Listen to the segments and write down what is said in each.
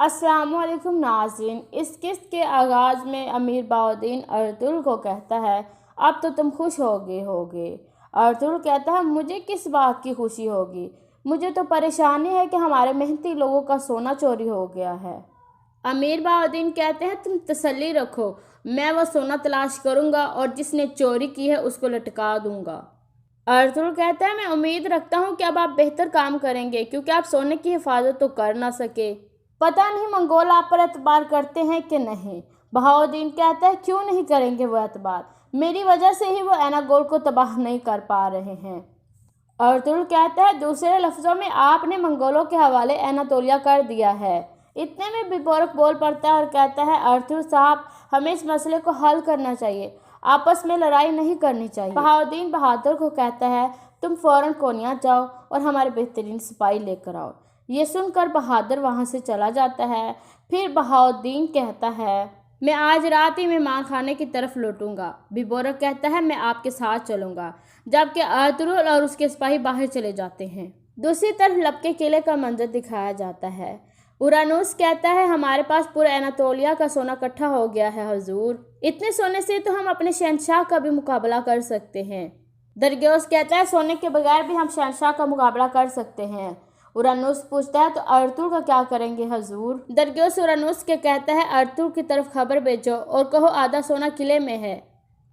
السلام علیکم ناظرین، اس قسط کے آغاز میں امیر بہاؤالدین ارطغرل کو کہتا ہے اب تو تم خوش ہوگے۔ ارطغرل کہتا ہے مجھے کس بات کی خوشی ہوگی، مجھے تو پریشانی ہے کہ ہمارے محنتی لوگوں کا سونا چوری ہو گیا ہے۔ امیر بہاؤالدین کہتے ہیں تم تسلی رکھو، میں وہ سونا تلاش کروں گا اور جس نے چوری کی ہے اس کو لٹکا دوں گا۔ ارطغرل کہتا ہے میں امید رکھتا ہوں کہ اب آپ بہتر کام کریں گے کیونکہ آپ سونے کی حفاظت تو کر نہ سکے۔ پتہ نہیں منگول آپ پر اعتبار کرتے ہیں کہ نہیں۔ بہاؤالدین کہتا ہے کیوں نہیں کریں گے وہ اعتبار، میری وجہ سے ہی وہ ایناگول کو تباہ نہیں کر پا رہے ہیں۔ ارطغرل کہتا ہے دوسرے لفظوں میں آپ نے منگولوں کے حوالے ایناتولیہ کر دیا ہے۔ اتنے میں بیبورق بول پڑتا ہے اور کہتا ہے ارطغرل صاحب ہمیں اس مسئلے کو حل کرنا چاہیے، آپس میں لڑائی نہیں کرنی چاہیے۔ بہاؤالدین بہادر کو کہتا ہے تم فوراً کونیا جاؤ اور ہمارے بہترین سپاہی لے کر آؤ۔ یہ سن کر بہادر وہاں سے چلا جاتا ہے۔ پھر بہاؤالدین کہتا ہے میں آج رات ہی مہمان خانے کی طرف لوٹوں گا۔ بیبورق کہتا ہے میں آپ کے ساتھ چلوں گا، جبکہ ارطغرل اور اس کے سپاہی باہر چلے جاتے ہیں۔ دوسری طرف لب کے قلعے کا منظر دکھایا جاتا ہے۔ اورانوس کہتا ہے ہمارے پاس پورا ایناتولیہ کا سونا اکٹھا ہو گیا ہے حضور، اتنے سونے سے تو ہم اپنے شہنشاہ کا بھی مقابلہ کر سکتے ہیں۔ درگیوس کہتا ہے سونے کے بغیر بھی ہم شہنشاہ کا مقابلہ کر سکتے ہیں۔ اورانوس پوچھتا ہے تو ارطغرل کا کیا کریں گے حضور؟ درگیوس اورانوس کے کہتا ہے ارطغرل کی طرف خبر بھیجو اور کہو آدھا سونا قلعے میں ہے،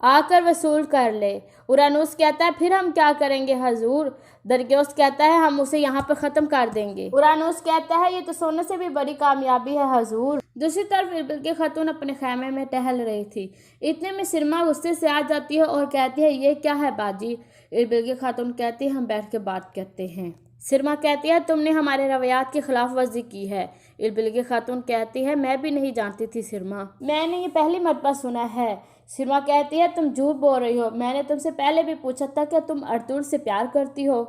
آ کر وصول کر لے۔ اورانوس کہتا ہے پھر ہم کیا کریں گے حضور؟ درگیوس کہتا ہے ہم اسے یہاں پر ختم کر دیں گے۔ اورانوس کہتا ہے یہ تو سونے سے بھی بڑی کامیابی ہے حضور۔ دوسری طرف اربل خاتون اپنے خیمے میں ٹہل رہی تھی۔ اتنے میں سرما غصے سے آ جاتی ہے اور کہتی ہے یہ کیا ہے باجی؟ اربل خاتون کہتی ہے ہم بیٹھ کے بات کرتے ہیں۔ سرما کہتی ہے تم نے ہمارے روایات کی خلاف ورزی کی ہے۔ اربل خاتون کہتی ہے میں بھی نہیں جانتی تھی سرما، میں نے یہ پہلی مرتبہ سنا ہے۔ سرما کہتی ہے تم جھوٹ بول رہی ہو، میں نے تم سے پہلے بھی پوچھا تھا کہ تم ارطغرل سے پیار کرتی ہو،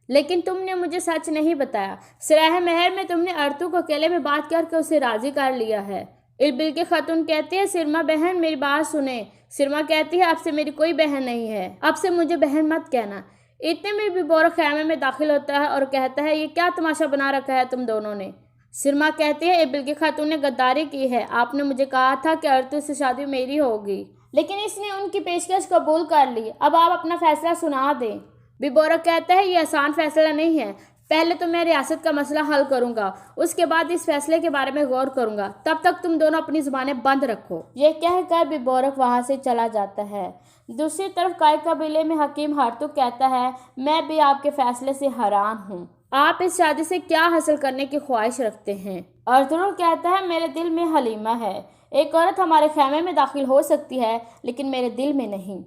لیکن تم نے مجھے سچ نہیں بتایا۔ سراہ مہر میں تم نے ارطغرل کو اکیلے میں بات کر کے اسے راضی کر لیا ہے۔ اربل خاتون کہتی ہے سرما بہن میری بات سنیں۔ سرما کہتی ہے اب سے میری کوئی بہن نہیں ہے، اب سے مجھے بہن مت کہنا۔ اتنے میں بیبورق خیمے میں داخل ہوتا ہے اور کہتا ہے یہ کیا تماشا بنا رکھا ہے تم دونوں نے؟ سرما کہتی ہے اربل خاتون نے غداری کی ہے، آپ نے مجھے کہا تھا کہ ارطغرل سے شادی میری ہوگی، لیکن اس نے ان کی پیشکش قبول کر لی، اب آپ اپنا فیصلہ سنا دیں۔ بیبورق کہتا ہے یہ آسان فیصلہ نہیں ہے، پہلے تو میں ریاست کا مسئلہ حل کروں گا، اس کے بعد اس فیصلے کے بارے میں غور کروں گا، تب تک تم دونوں اپنی زبانیں بند رکھو۔ یہ کہہ کر بیبورق وہاں سے چلا جاتا ہے۔ دوسری طرف کائی قبیلے میں حکیم ہرتق کہتا ہے میں بھی آپ کے فیصلے سے حیران ہوں، آپ اس شادی سے کیا حاصل کرنے کی خواہش رکھتے ہیں؟ ارطغرل کہتا ہے میرے دل میں حلیمہ ہے، ایک عورت ہمارے خیمے میں داخل ہو سکتی ہے لیکن میرے دل میں نہیں،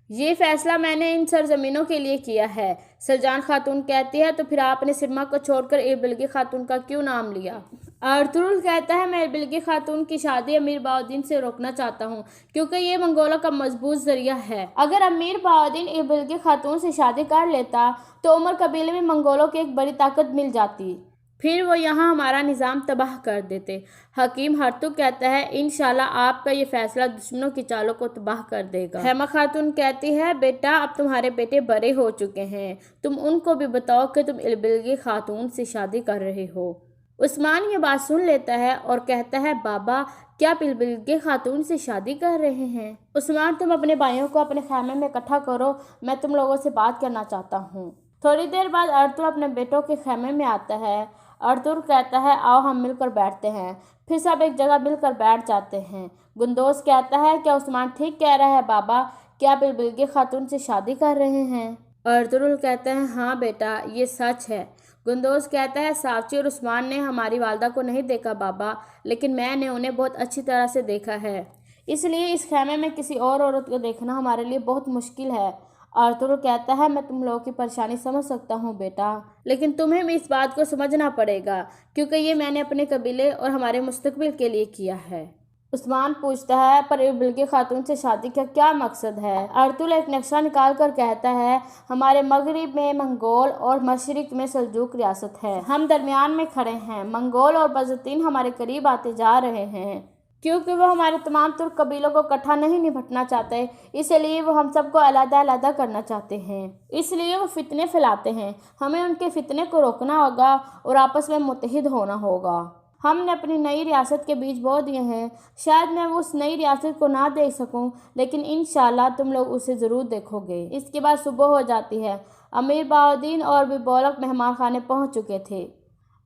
یہ فیصلہ میں نے ان سرزمینوں کے لیے کیا ہے۔ سرجان خاتون کہتی ہے تو پھر آپ نے سرما کو چھوڑ کر اربل خاتون کا کیوں نام لیا؟ ارطغرل کہتا ہے میں اربل خاتون کی شادی امیر بہاؤالدین سے روکنا چاہتا ہوں کیونکہ یہ منگولوں کا مضبوط ذریعہ ہے۔ اگر امیر بہاؤالدین اربل خاتون سے شادی کر لیتا تو عمر قبیلے میں منگولوں کی ایک بڑی طاقت مل جاتی، پھر وہ یہاں ہمارا نظام تباہ کر دیتے۔ حکیم ہرتل کہتا ہے انشاءاللہ آپ کا یہ فیصلہ دشمنوں کی چالوں کو تباہ کر دے گا۔ ہیما خاتون کہتی ہے بیٹا اب تمہارے بیٹے بڑے ہو چکے ہیں، تم ان کو بھی بتاؤ کہ تم البلگی خاتون سے شادی کر رہے ہو۔ عثمان یہ بات سن لیتا ہے اور کہتا ہے بابا کیا آپ البلگی خاتون سے شادی کر رہے ہیں؟ عثمان تم اپنے بھائیوں کو اپنے خیمے میں اکٹھا کرو، میں تم لوگوں سے بات کرنا چاہتا ہوں۔ تھوڑی دیر بعد ارطغرل اپنے بیٹوں کے خیمے میں آتا ہے۔ ارطغرل کہتا ہے آؤ ہم مل کر بیٹھتے ہیں۔ پھر سب ایک جگہ مل کر بیٹھ جاتے ہیں۔ گندوز کہتا ہے کیا عثمان ٹھیک کہہ رہا ہے بابا، کیا آپ البلگی خاتون سے شادی کر رہے ہیں؟ ارطغرل کہتا ہے ہاں بیٹا یہ سچ ہے۔ گندوز کہتا ہے ساوچی اور عثمان نے ہماری والدہ کو نہیں دیکھا بابا، لیکن میں نے انہیں بہت اچھی طرح سے دیکھا ہے، اس لیے اس خیمے میں کسی اور عورت کو دیکھنا ہمارے لیے بہت مشکل ہے۔ ارطغرل کہتا ہے میں تم لوگوں کی پریشانی سمجھ سکتا ہوں بیٹا، لیکن تمہیں بھی اس بات کو سمجھنا پڑے گا کیونکہ یہ میں نے اپنے قبیلے اور ہمارے مستقبل کے لیے کیا ہے۔ عثمان پوچھتا ہے پر البلگی خاتون سے شادی کا کیا مقصد ہے؟ ارطغرل ایک نقشہ نکال کر کہتا ہے ہمارے مغرب میں منگول اور مشرق میں سلجوق ریاست ہے، ہم درمیان میں کھڑے ہیں، منگول اور بازنطین ہمارے قریب آتے جا رہے ہیں کیونکہ وہ ہمارے تمام ترک قبیلوں کو اکٹھا نہیں نپٹنا چاہتے، اس لیے وہ ہم سب کو علیحدہ علیحدہ کرنا چاہتے ہیں، اس لیے وہ فتنے پھیلاتے ہیں، ہمیں ان کے فتنے کو روکنا ہوگا اور آپس میں متحد ہونا ہوگا۔ ہم نے اپنی نئی ریاست کے بیج بو دیے ہیں، شاید میں اس نئی ریاست کو نہ دیکھ سکوں لیکن انشاءاللہ تم لوگ اسے ضرور دیکھو گے۔ اس کے بعد صبح ہو جاتی ہے۔ امیر بہاؤالدین اور بیبارک مہمان خانے پہنچ چکے تھے۔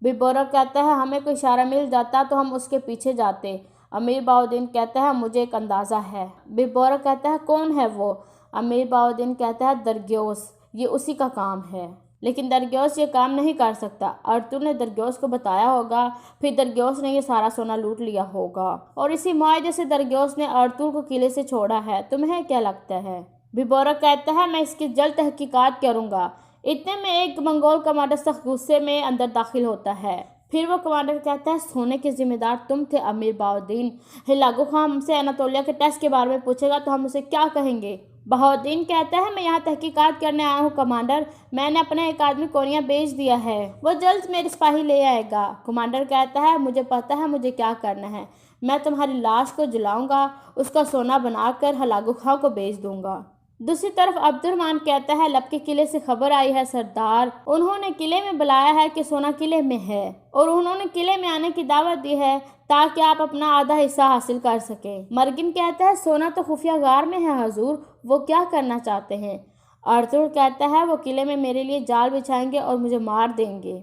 بیبارک کہتا ہے ہمیں کوئی اشارہ مل جاتا تو ہم اس کے پیچھے جاتے۔ امیر بہاؤالدین کہتا ہے مجھے ایک اندازہ ہے۔ بیبارک کہتا ہے کون ہے وہ؟ امیر بہاؤالدین کہتا ہے درگیوس، یہ اسی کا کام ہے، لیکن درگیوس یہ کام نہیں کر سکتا۔ ارطغرل نے درگیوس کو بتایا ہوگا، پھر درگیوس نے یہ سارا سونا لوٹ لیا ہوگا اور اسی معاہدے سے درگیوس نے ارطغرل کو قلعے سے چھوڑا ہے۔ تمہیں کیا لگتا ہے؟ بیبارک کہتا ہے میں اس کی جلد تحقیقات کروں گا۔ اتنے میں ایک منگول کمانڈر سخت غصے میں اندر داخل ہوتا ہے۔ پھر وہ کمانڈر کہتا ہے سونے کے ذمہ دار تم تھے امیر بہاؤالدین، ہلاگو خان ہم سے اناتولیہ کے ٹیسٹ کے بارے میں پوچھے گا تو ہم اسے کیا کہیں گے؟ بہاؤالدین کہتا ہے میں یہاں تحقیقات کرنے آیا ہوں کمانڈر، میں نے اپنا ایک آدمی کوریا بھیج دیا ہے، وہ جلد میرے سپاہی لے آئے گا۔ کمانڈر کہتا ہے مجھے پتہ ہے مجھے کیا کرنا ہے، میں تمہاری لاش کو جلاؤں گا، اس کا سونا بنا کر ہلاگو خان کو بیچ دوں گا۔ دوسری طرف عبد الرحمن کہتا ہے لب کے قلعے سے خبر آئی ہے سردار، انہوں نے قلعے میں بلایا ہے کہ سونا قلعے میں ہے اور انہوں نے قلعے میں آنے کی دعوت دی ہے تاکہ آپ اپنا آدھا حصہ حاصل کر سکیں۔ مرگن کہتا ہے سونا تو خفیہ غار میں ہے حضور، وہ کیا کرنا چاہتے ہیں؟ ارطغرل کہتا ہے وہ قلعے میں میرے لیے جال بچھائیں گے اور مجھے مار دیں گے،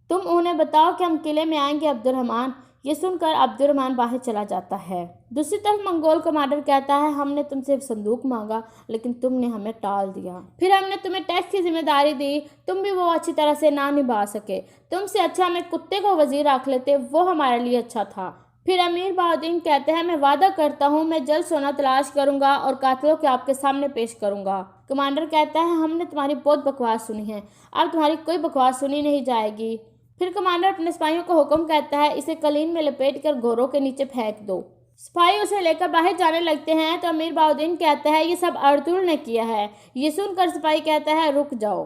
تم انہیں بتاؤ کہ ہم قلعے میں آئیں گے عبد الرحمن۔ یہ سن کر عبد الرحمن باہر چلا جاتا ہے۔ دوسری طرف منگول کمانڈر کہتا ہے ہم نے تم سے صندوق مانگا لیکن تم نے ہمیں ٹال دیا، پھر ہم نے تمہیں ٹیکس کی ذمہ داری دی، تم بھی وہ اچھی طرح سے نہ نبھا سکے، تم سے اچھا ہم ایک کتے کو وزیر رکھ لیتے، وہ ہمارے لیے اچھا تھا۔ پھر امیر بہاؤالدین کہتے ہیں میں وعدہ کرتا ہوں میں جلد سونا تلاش کروں گا اور قاتلوں کو آپ کے سامنے پیش کروں گا۔ کمانڈر کہتا ہے ہم نے تمہاری بہت بکواس سنی ہے، اب تمہاری کوئی بکواس سنی نہیں جائے گی۔ پھر کمانڈر اپنے سپاہیوں کو حکم کرتا ہے اسے قلین میں لپیٹ کر گھوڑوں کے نیچے پھینک دو۔ سپاہی اسے لے کر باہر جانے لگتے ہیں تو امیر بہاؤالدین کہتا ہے یہ سب ارطغرل نے کیا ہے۔ یہ سن کر سپاہی کہتا ہے رک جاؤ۔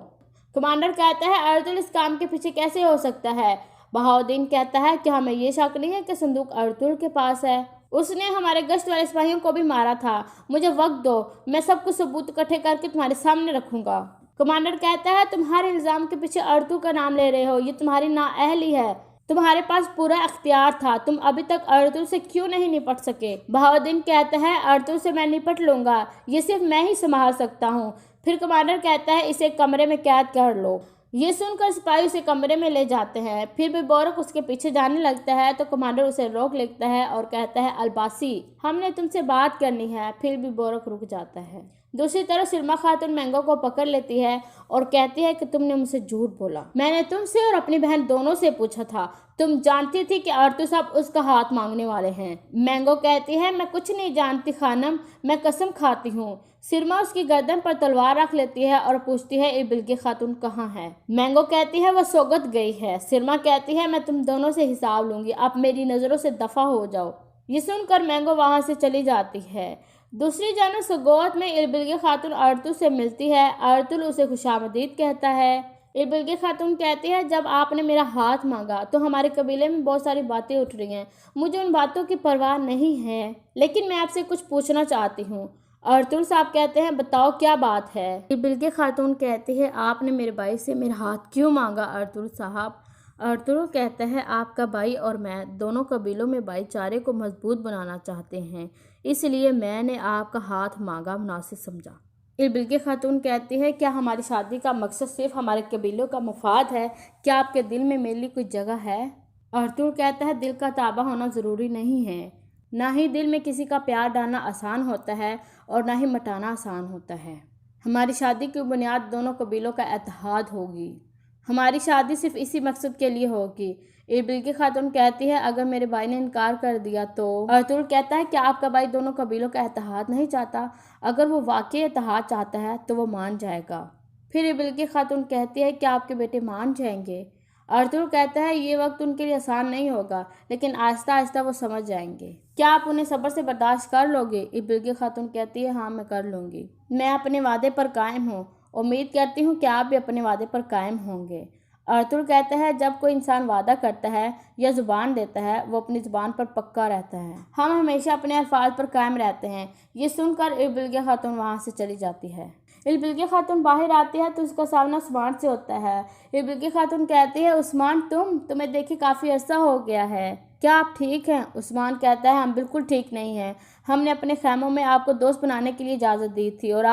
کمانڈر کہتا ہے ارطغرل اس کام کے پیچھے کیسے ہو سکتا ہے؟ بہاؤالدین کہتا ہے کہ ہمیں یہ شک نہیں ہے کہ صندوق ارطغرل کے پاس ہے، اس نے ہمارے گشت والے سپاہیوں کو بھی مارا تھا، مجھے وقت دو، میں سب کچھ ثبوت اکٹھے کر کے تمہارے سامنے رکھوں گا۔ کمانڈر کہتا ہے تم ہر الزام کے پیچھے ارطغرل کا نام لے رہے ہو، یہ تمہاری نااہلی ہے، تمہارے پاس پورا اختیار تھا، تم ابھی تک ارطغرل سے کیوں نہیں نپٹ سکے؟ بہاؤالدین کہتا ہے ارطغرل سے میں نپٹ لوں گا، یہ صرف میں ہی سنبھال سکتا ہوں۔ پھر کمانڈر کہتا ہے اسے کمرے میں قید کر لو۔ یہ سن کر سپاہی اسے کمرے میں لے جاتے ہیں۔ پھر بیبارک اس کے پیچھے جانے لگتا ہے تو کمانڈر اسے روک لیتا ہے اور کہتا ہے الباسی ہم نے تم سے بات کرنی ہے۔ پھر بیبارک رک جاتا ہے۔ دوسری طرف سلما خاتون مینگو کو پکڑ لیتی ہے اور کہتی ہے کہ تم نے مجھ سے جھوٹ بولا، میں نے تم سے اور اپنی بہن دونوں سے پوچھا تھا، تم جانتی تھی کہ ارطغرل صاحب اس کا ہاتھ مانگنے والے ہیں۔ مینگو کہتی ہے میں کچھ نہیں جانتی خانم، میں قسم کھاتی ہوں۔ سلما اس کی گردن پر تلوار رکھ لیتی ہے اور پوچھتی ہے البلگی خاتون کہاں ہے؟ مینگو کہتی ہے وہ سوگت گئی ہے۔ سلما کہتی ہے میں تم دونوں سے حساب لوں گی، اب میری نظروں سے دفع ہو جاؤ۔ یہ سن کر مینگو وہاں سے چلی جاتی ہے۔ دوسری جانب سوگوت میں البلگی خاتون ارطغرل سے ملتی ہے۔ ارطغرل اسے خوش آمدید کہتا ہے۔ بلکہ خاتون کہتی ہے جب آپ نے میرا ہاتھ مانگا تو ہمارے قبیلے میں بہت ساری باتیں اٹھ رہی ہیں، مجھے ان باتوں کی پرواہ نہیں ہے، لیکن میں آپ سے کچھ پوچھنا چاہتی ہوں۔ ارطغرل صاحب کہتے ہیں بتاؤ کیا بات ہے؟ بلکہ خاتون کہتی ہے آپ نے میرے بھائی سے میرا ہاتھ کیوں مانگا ارطغرل صاحب؟ ارطغرل کہتا ہے آپ کا بھائی اور میں دونوں قبیلوں میں بھائی چارے کو مضبوط بنانا چاہتے ہیں، اس لیے میں نے آپ کا ہاتھ مانگا مناسب سمجھا۔ بلکہ خاتون کہتی ہے کیا ہماری شادی کا مقصد صرف ہمارے قبیلوں کا مفاد ہے؟ کیا آپ کے دل میں میرے لیے کوئی جگہ ہے؟ ارطغرل کہتا ہے دل کا تابع ہونا ضروری نہیں ہے، نہ ہی دل میں کسی کا پیار ڈالنا آسان ہوتا ہے اور نہ ہی مٹانا آسان ہوتا ہے۔ ہماری شادی کی بنیاد دونوں قبیلوں کا اتحاد ہوگی، ہماری شادی صرف اسی مقصد کے لیے ہوگی۔ بلکہ خاتون کہتی ہے اگر میرے بھائی نے انکار کر دیا تو؟ ارطغرل کہتا ہے کیا آپ کا بھائی دونوں قبیلوں کا اتحاد نہیں چاہتا؟ اگر وہ واقعی اتحاد چاہتا ہے تو وہ مان جائے گا۔ پھر بلکہ خاتون کہتی ہے کیا آپ کے بیٹے مان جائیں گے؟ ارطغرل کہتا ہے یہ وقت ان کے لیے آسان نہیں ہوگا، لیکن آہستہ آہستہ وہ سمجھ جائیں گے۔ کیا آپ انہیں صبر سے برداشت کر لو گے؟ بلکہ خاتون کہتی ہے ہاں میں کر لوں گی، میں اپنے وعدے پر قائم ہوں، امید کرتی ہوں کہ آپ بھی اپنے وعدے پر قائم ہوں گے۔ ارطغرل کہتا ہے جب کوئی انسان وعدہ کرتا ہے یا زبان دیتا ہے وہ اپنی زبان پر پکا رہتا ہے، ہم ہمیشہ اپنے الفاظ پر قائم رہتے ہیں۔ یہ سن کر بلکہ خاتون وہاں سے چلی جاتی ہے۔ بلکہ خاتون باہر آتی ہے تو اس کا سامنا عثمان سے ہوتا ہے۔ بلکہ خاتون کہتی ہے عثمان تمہیں دیکھے کافی عرصہ ہو گیا ہے، کیا آپ ٹھیک ہیں؟ عثمان کہتا ہے ہم بالکل ٹھیک نہیں ہیں، ہم نے اپنے خیموں میں آپ کو دوست بنانے کے لیے اجازت دی تھی اور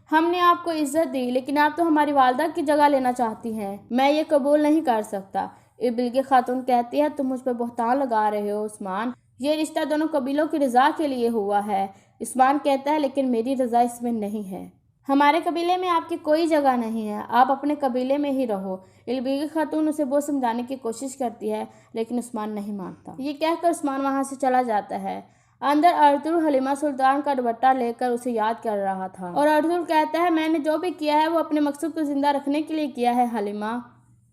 ہم نے آپ کو عزت دی، لیکن آپ تو ہماری والدہ کی جگہ لینا چاہتی ہیں، میں یہ قبول نہیں کر سکتا۔ بلکہ خاتون کہتی ہے تم مجھ پر بہتان لگا رہے ہو عثمان، یہ رشتہ دونوں قبیلوں کی رضا کے لیے ہوا ہے۔ عثمان کہتا ہے لیکن میری رضا اس میں نہیں ہے، ہمارے قبیلے میں آپ کی کوئی جگہ نہیں ہے، آپ اپنے قبیلے میں ہی رہو۔ بلکہ خاتون اسے بہت سمجھانے کی کوشش کرتی ہے لیکن عثمان نہیں مانتا۔ یہ کہہ کر عثمان وہاں سے چلا جاتا ہے۔ اندر ارطغرل حلیمہ سلطان کا دوپٹہ لے کر اسے یاد کر رہا تھا اور ارطغرل کہتا ہے میں نے جو بھی کیا ہے وہ اپنے مقصد کو زندہ رکھنے کے لیے کیا ہے حلیمہ۔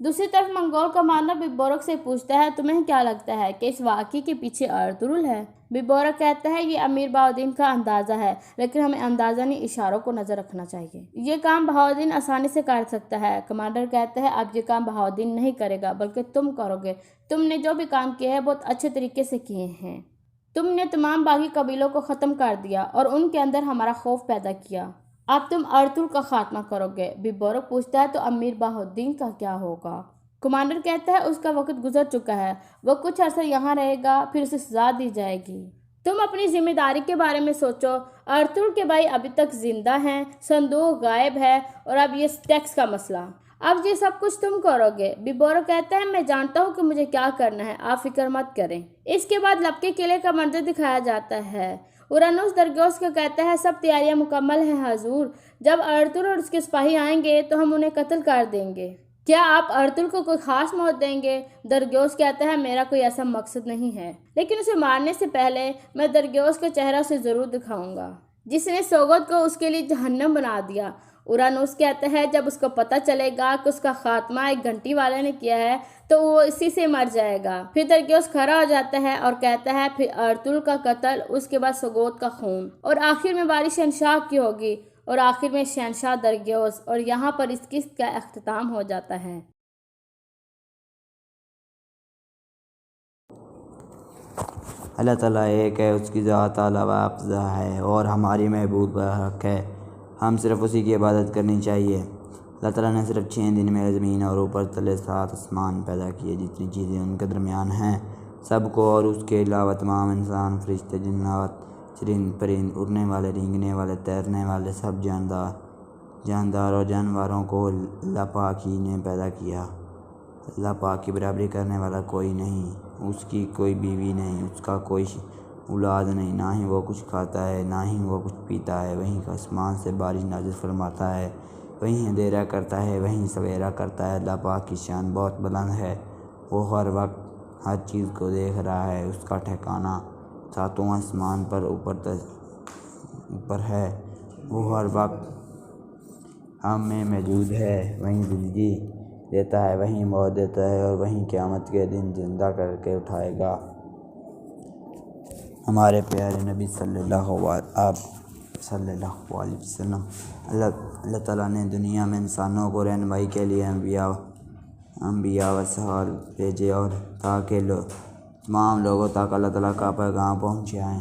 دوسری طرف منگول کمانڈر بیبورک سے پوچھتا ہے تمہیں کیا لگتا ہے کہ اس واقعے کے پیچھے ارطغرل ہے؟ بیبورک کہتا ہے یہ امیر بہاؤالدین کا اندازہ ہے، لیکن ہمیں اندازہ نہیں اشاروں کو نظر رکھنا چاہیے، یہ کام بہاؤالدین آسانی سے کر سکتا ہے۔ کمانڈر کہتا ہے اب یہ کام بہاؤالدین نہیں کرے گا بلکہ تم کرو گے، تم نے جو بھی کام کیے ہیں بہت اچھے طریقے سے کیے ہیں، تم نے تمام باغی قبیلوں کو ختم کر دیا اور ان کے اندر ہمارا خوف پیدا کیا، اب تم ارطغرل کا خاتمہ کرو گے۔ بیبورک پوچھتا ہے تو امیر بہاؤالدین کا کیا ہوگا؟ کمانڈر کہتا ہے اس کا وقت گزر چکا ہے، وہ کچھ عرصہ یہاں رہے گا پھر اسے سزا دی جائے گی، تم اپنی ذمہ داری کے بارے میں سوچو۔ ارطغرل کے بھائی ابھی تک زندہ ہیں، صندوق غائب ہے اور اب یہ ٹیکس کا مسئلہ، اب یہ سب کچھ تم کرو گے۔ بیبورک کہتا ہے میں جانتا ہوں کہ مجھے کیا کرنا ہے، آپ فکر مت کریں۔ اس کے بعد لپکے قلعے کا منظر دکھایا جاتا ہے۔ اورانوس درگیوس کو کہتا ہے سب تیاریاں مکمل ہیں حضور، جب ارطغرل اور اس کے سپاہی آئیں گے تو ہم انہیں قتل کر دیں گے، کیا آپ ارطغرل کو کوئی خاص موت دیں گے؟ درگیوس کہتا ہے میرا کوئی ایسا مقصد نہیں ہے، لیکن اسے مارنے سے پہلے میں درگیوس کا چہرہ اسے ضرور دکھاؤں گا جس نے سوگوت کو اس کے لیے جہنم بنا دیا۔ اورانوس کہتا ہے جب اس کو پتہ چلے گا کہ اس کا خاتمہ ایک گھنٹی والے نے کیا ہے تو وہ اسی سے مر جائے گا۔ پھر درگیوس کھڑا ہو جاتا ہے اور کہتا ہے پھر ارطغرل کا قتل، اس کے بعد سوگوت کا خون اور آخر میں باری شہنشاہ کی ہوگی اور آخر میں شہنشاہ درگیوس، اور یہاں پر اس قسط کا اختتام ہو جاتا ہے۔ اللہ تعالیٰ ایک ہے، اس کی ذات اعلیٰ و افضل ہے اور ہماری محبوب حق ہے، ہم صرف اسی کی عبادت کرنی چاہیے۔ اللہ تعالیٰ نے صرف 6 دن میں زمین اور اوپر تلے 7 آسمان پیدا کیے، جتنی چیزیں ان کے درمیان ہیں سب کو، اور اس کے علاوہ تمام انسان، فرشتے، جنات، چرند پرند، اڑنے والے، رینگنے والے، تیرنے والے، سب جاندار اور جانوروں کو اللہ پاک ہی نے پیدا کیا۔ اللہ پاک کی برابری کرنے والا کوئی نہیں، اس کی کوئی بیوی نہیں، اس کا کوئی اولاد نہیں، نہ ہی وہ کچھ کھاتا ہے نہ ہی وہ کچھ پیتا ہے، وہیں آسمان سے بارش نازل فرماتا ہے، وہیں اندھیرا کرتا ہے، وہیں سویرا کرتا ہے۔ اللہ پاک کی شان بہت بلند ہے، وہ ہر وقت ہر چیز کو دیکھ رہا ہے، اس کا ٹھکانہ 7 آسمان پر اوپر ہے، وہ ہر وقت ہم میں موجود ہے، وہیں زندگی دیتا ہے، وہیں موت دیتا ہے اور وہیں قیامت کے دن زندہ کر کے اٹھائے گا۔ ہمارے پیارے نبی صلی اللہ علیہ وسلم صلی اللہ علیہ وسلم۔ اللہ تعالیٰ نے دنیا میں انسانوں کو رہنمائی کے لیے انبیاء و رسول بھیجے اور تاکہ تمام لوگوں تک اللہ تعالیٰ کا پیغام پہنچائیں۔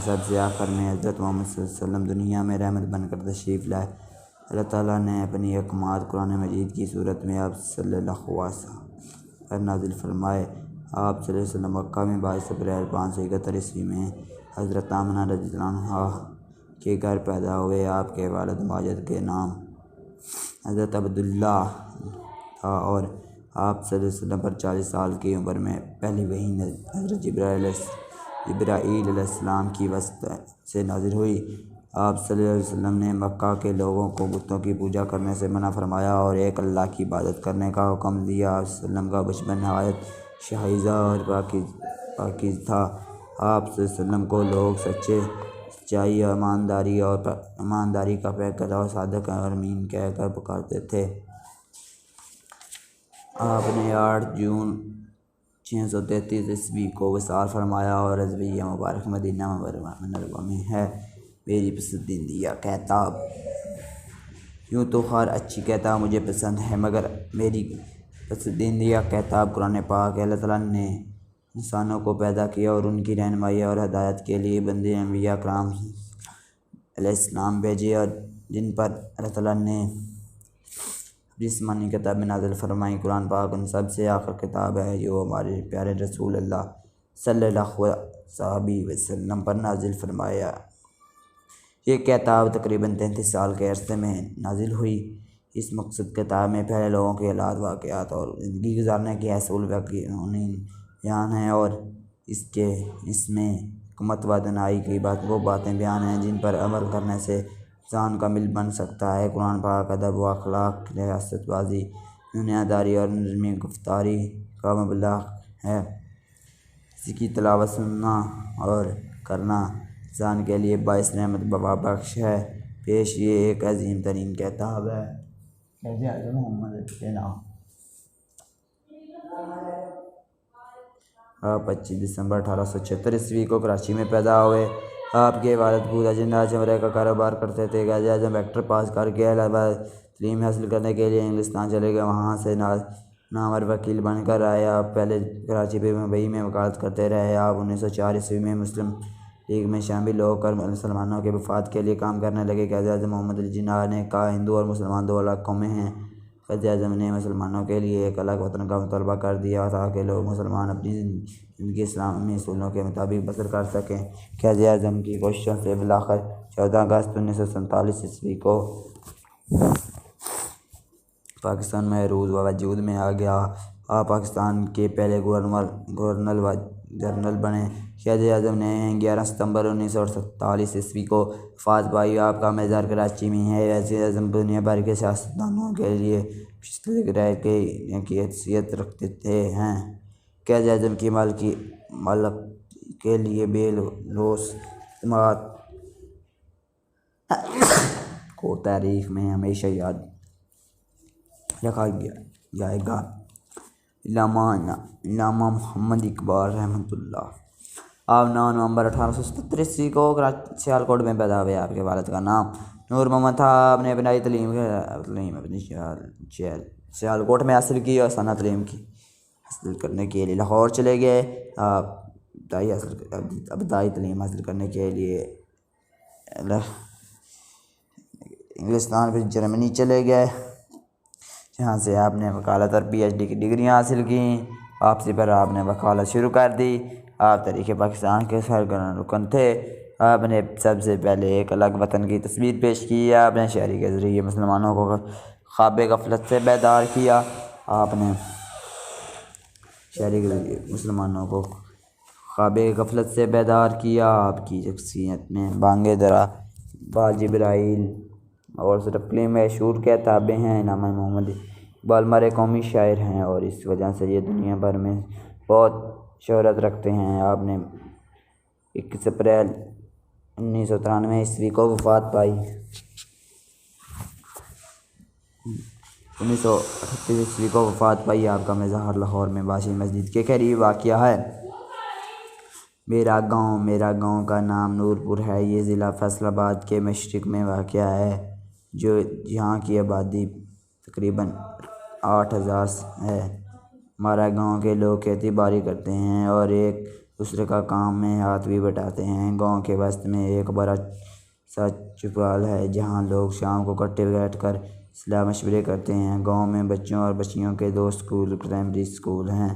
سب سے آخر میں حضرت محمد صلی اللہ علیہ وسلم دنیا میں رحمت بن کر تشریف لائے۔ اللہ تعالیٰ نے اپنی احکامات قرآن مجید کی صورت میں آپ صلی اللہ علیہ وسلم پر نازل فرمائے۔ آپ صلی اللہ علیہ وسلم مکہ میں 22 اپریل 571 عیسوی میں حضرت آمنہ رضی اللہ عنہا کے گھر پیدا ہوئے۔ آپ کے والد ماجد کے نام حضرت عبداللہ تھا اور آپ صلی اللہ علیہ وسلم پر 40 سال کی عمر میں پہلی وحی حضرت جبرائیل علیہ السلام کی واسطہ سے نازل ہوئی۔ آپ صلی اللہ علیہ وسلم نے مکہ کے لوگوں کو بتوں کی پوجا کرنے سے منع فرمایا اور ایک اللہ کی عبادت کرنے کا حکم دیا۔ آپ صلی اللہ علیہ وسلم کا بچپن نہایت شائستہ اور پاکیزہ تھا۔ آپ صلی اللہ علیہ وسلم کو لوگ سچائی اور ایمانداری کا پیکر اور صادق اور امین کہہ کر پکارتے تھے۔ آپ نے 8 جون 633 عیسوی کو وصال فرمایا اور رضویہ مبارک مدینہ منورہ میں ہے۔ میری پسندیدہ کتاب، یوں تو ہر اچھی کتاب مجھے پسند ہے مگر میری پسندیدہ کتاب قرآن پاک ہے۔ اللہ تعالیٰ نے انسانوں کو پیدا کیا اور ان کی رہنمائی اور ہدایت کے لیے بندے انبیاء کرام علیہ السلام بھیجے اور جن پر اللہ تعالیٰ نے اپنی آسمانی کتابیں نازل فرمائیں۔ قرآن پاک ان سب سے آخر کتاب ہے جو ہمارے پیارے رسول اللہ صلی اللہ علیہ وسلم پر نازل فرمایا۔ یہ کتاب تقریباً 33 سال کے عرصے میں نازل ہوئی۔ اس مقصد کتاب میں پہلے لوگوں کے حالات، واقعات اور زندگی گزارنے کے اصول بیان ہیں اور اس میں حکمت و دانائی کی وہ باتیں بیان ہیں جن پر عمل کرنے سے انسان کامل بن سکتا ہے۔ قرآن پاک ادب و اخلاق، ریاست بازی، دنیا داری اور نظمی گفتاری کا مبلغ ہے۔ اس کی تلاوت سننا اور کرنا انسان کے لیے باعث رحمت بخش ہے۔ پیش یہ ایک عظیم ترین کتاب ہے۔ 25 دسمبر 1876 عیسوی کو کراچی میں پیدا ہوئے۔ آپ کے والد پورا جنرال چمڑے کا کاروبار کرتے تھے۔ قائد اعظم ایکٹر پاس کر کے الہٰباد تعلیم حاصل کرنے کے لیے انگلستان چلے گئے، وہاں سے نامور وکیل بن کر آئے۔ آپ پہلے کراچی پھر ممبئی میں وکالت کرتے رہے۔ آپ 1904 عیسوی میں مسلم لیگ میں شامل ہو کر مسلمانوں کے مفاد کے لیے کام کرنے لگے۔ قائد اعظم محمد علی جناح نے کہا، ہندو اور مسلمان دو الگ قومیں ہیں۔ قائد اعظم نے مسلمانوں کے لیے ایک الگ وطن کا مطالبہ کر دیا تاکہ لوگ مسلمان اپنی زندگی اسلامی اصولوں کے مطابق بسر کر سکیں۔ قائد اعظم کی کوششوں سے بالآخر 14 اگست 1947 عیسوی کو پاکستان میں عروج و وجود میں آ گیا۔ آپ پاکستان کے پہلے گورنر جنرل بنے۔ قائد اعظم نے 11 ستمبر 1947 عیسوی کو وفات پائی۔ آپ کا مزار کراچی میں ہے۔ قائد اعظم دنیا بھر کے سیاستدانوں کے لیے مشترک رائے کی حیثیت رکھتے ہیں۔ قائد اعظم کی ملک کے لیے بے لوث خدمات کو تاریخ میں ہمیشہ یاد رکھا جائے گا۔ علامہ محمد اقبال رحمۃ اللہ۔ آپ 9 نومبر 1877 عیسوی کو سیالکوٹ میں پیدا ہوئے۔ آپ کے والد کا نام نور محمد تھا۔ آپ نے ابتدائی تعلیم اپنی سیالکوٹ میں حاصل کی اور ثانوی تعلیم حاصل کرنے کے لیے لاہور چلے گئے۔ آپ ابتدائی تعلیم حاصل کرنے کے لیے انگلستان پھر جرمنی چلے گئے، جہاں سے آپ نے وکالت اور PhD کی ڈگریاں حاصل کیں۔ واپسی پر آپ نے وکالت شروع کر دی۔ آپ تاریخ پاکستان کے سرگرم رکن تھے۔ آپ نے سب سے پہلے ایک الگ وطن کی تصویر پیش کی۔ آپ نے شاعری کے ذریعے مسلمانوں کو خواب غفلت سے بیدار کیا۔ آپ نے شاعری کے ذریعے مسلمانوں کو خواب غفلت سے بیدار کیا۔ آپ کی شخصیت میں بانگ درا، با جبرائیل اور سرپلی میں شور کتابیں ہیں۔ علامہ محمد اقبال ہمارے قومی شاعر ہیں اور اس وجہ سے یہ دنیا بھر میں بہت شہرت رکھتے ہیں۔ آپ نے 21 اپریل 1993 عیسوی کو وفات پائی۔ 1938 عیسوی کو وفات پائی۔ آپ کا مزار لاہور میں باشی مسجد کے قریب واقع ہے۔ میرا گاؤں کا نام نورپور ہے۔ یہ ضلع فیصل آباد کے مشرق میں واقع ہے، جہاں کی آبادی تقریباً 8,000 ہے۔ ہمارا گاؤں کے لوگ کھیتی باڑی کرتے ہیں اور ایک دوسرے کا کام میں ہاتھ بھی بٹاتے ہیں۔ گاؤں کے وسط میں ایک بڑا سا چوپال ہے، جہاں لوگ شام کو اکٹھے بیٹھ کر صلاح مشورے کرتے ہیں۔ گاؤں میں بچوں اور بچیوں کے 2 اسکول، پرائمری اسکول ہیں۔